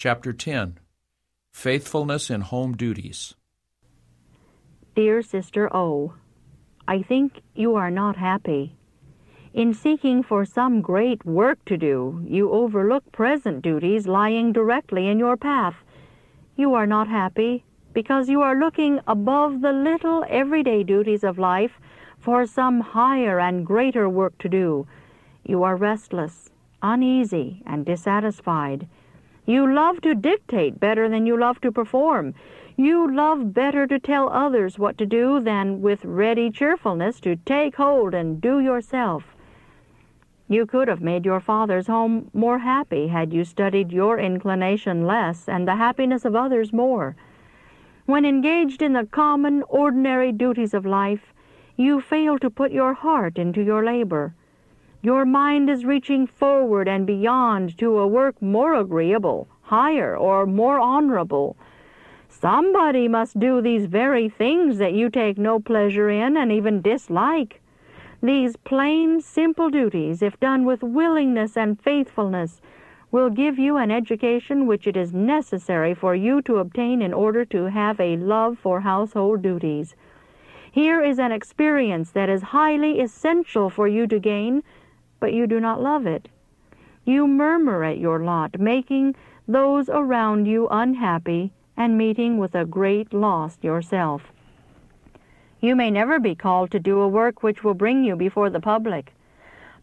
Chapter 10. Faithfulness in Home Duties. Dear Sister O, I think you are not happy. In seeking for some great work to do, you overlook present duties lying directly in your path. You are not happy because you are looking above the little everyday duties of life for some higher and greater work to do. You are restless, uneasy, and dissatisfied. You love to dictate better than you love to perform. You love better to tell others what to do than with ready cheerfulness to take hold and do yourself. You could have made your father's home more happy had you studied your inclination less and the happiness of others more. When engaged in the common, ordinary duties of life, you fail to put your heart into your labor. Your mind is reaching forward and beyond to a work more agreeable, higher, or more honorable. Somebody must do these very things that you take no pleasure in and even dislike. These plain, simple duties, if done with willingness and faithfulness, will give you an education which it is necessary for you to obtain in order to have a love for household duties. Here is an experience that is highly essential for you to gain, but you do not love it. You murmur at your lot, making those around you unhappy and meeting with a great loss yourself. You may never be called to do a work which will bring you before the public,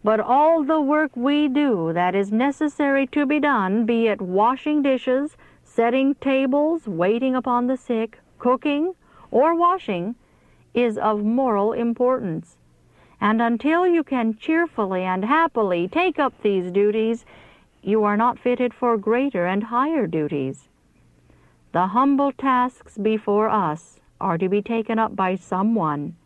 but all the work we do that is necessary to be done, be it washing dishes, setting tables, waiting upon the sick, cooking, or washing, is of moral importance. And until you can cheerfully and happily take up these duties, you are not fitted for greater and higher duties. The humble tasks before us are to be taken up by someone,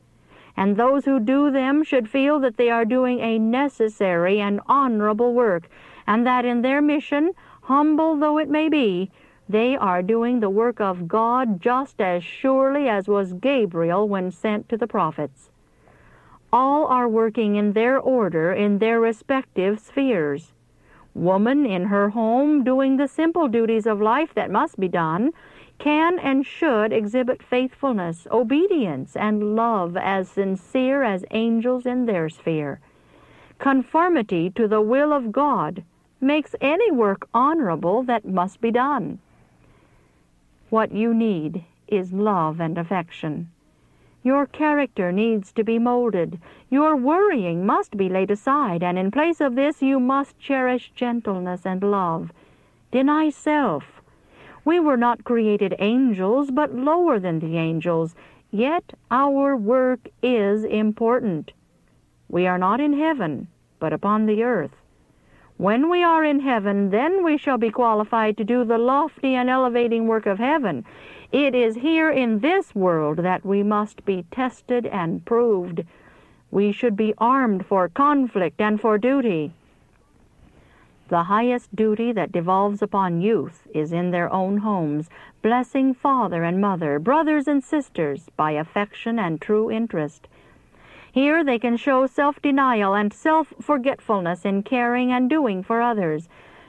and those who do them should feel that they are doing a necessary and honorable work, and that in their mission, humble though it may be, they are doing the work of God just as surely as was Gabriel when sent to the prophets. All are working in their order in their respective spheres. Woman in her home, doing the simple duties of life that must be done, can and should exhibit faithfulness, obedience, and love as sincere as angels in their sphere. Conformity to the will of God makes any work honorable that must be done. What you need is love and affection. Your character needs to be molded. Your worrying must be laid aside, and in place of this you must cherish gentleness and love. Deny self. We were not created angels, but lower than the angels, yet our work is important. We are not in heaven, but upon the earth. When we are in heaven, then we shall be qualified to do the lofty and elevating work of heaven. It is here in this world that we must be tested and proved. We should be armed for conflict and for duty. The highest duty that devolves upon youth is in their own homes, blessing father and mother, brothers and sisters, by affection and true interest. Here they can show self-denial and self-forgetfulness in caring and doing for others.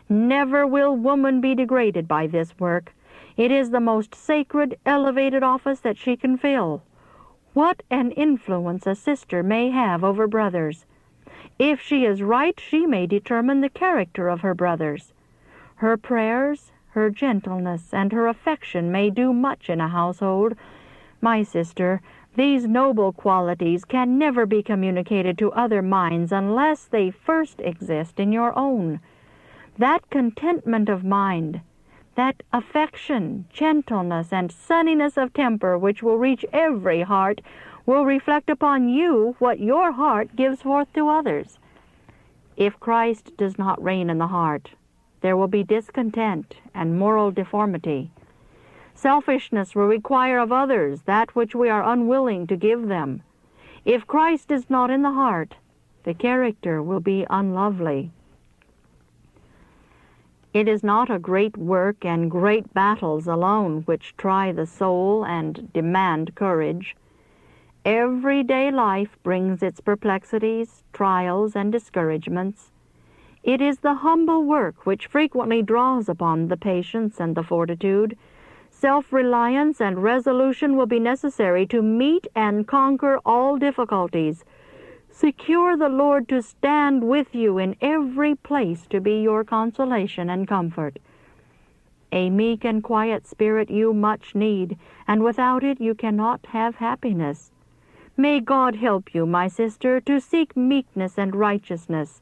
Never will woman be degraded by this work. It is the most sacred, elevated office that she can fill. What an influence a sister may have over brothers! If she is right, she may determine the character of her brothers. Her prayers, her gentleness, and her affection may do much in a household. My sister, these noble qualities can never be communicated to other minds unless they first exist in your own. That contentment of mind, that affection, gentleness, and sunniness of temper which will reach every heart, will reflect upon you what your heart gives forth to others. If Christ does not reign in the heart, there will be discontent and moral deformity. Selfishness will require of others that which we are unwilling to give them. If Christ is not in the heart, the character will be unlovely. It is not a great work and great battles alone which try the soul and demand courage. Everyday life brings its perplexities, trials, and discouragements. It is the humble work which frequently draws upon the patience and the fortitude. Self-reliance and resolution will be necessary to meet and conquer all difficulties. Secure the Lord to stand with you in every place to be your consolation and comfort. A meek and quiet spirit you much need, and without it you cannot have happiness. May God help you, my sister, to seek meekness and righteousness.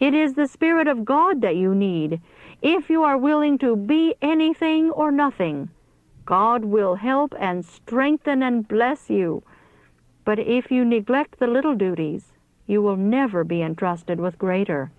It is the Spirit of God that you need. If you are willing to be anything or nothing, God will help and strengthen and bless you. But if you neglect the little duties, you will never be entrusted with greater.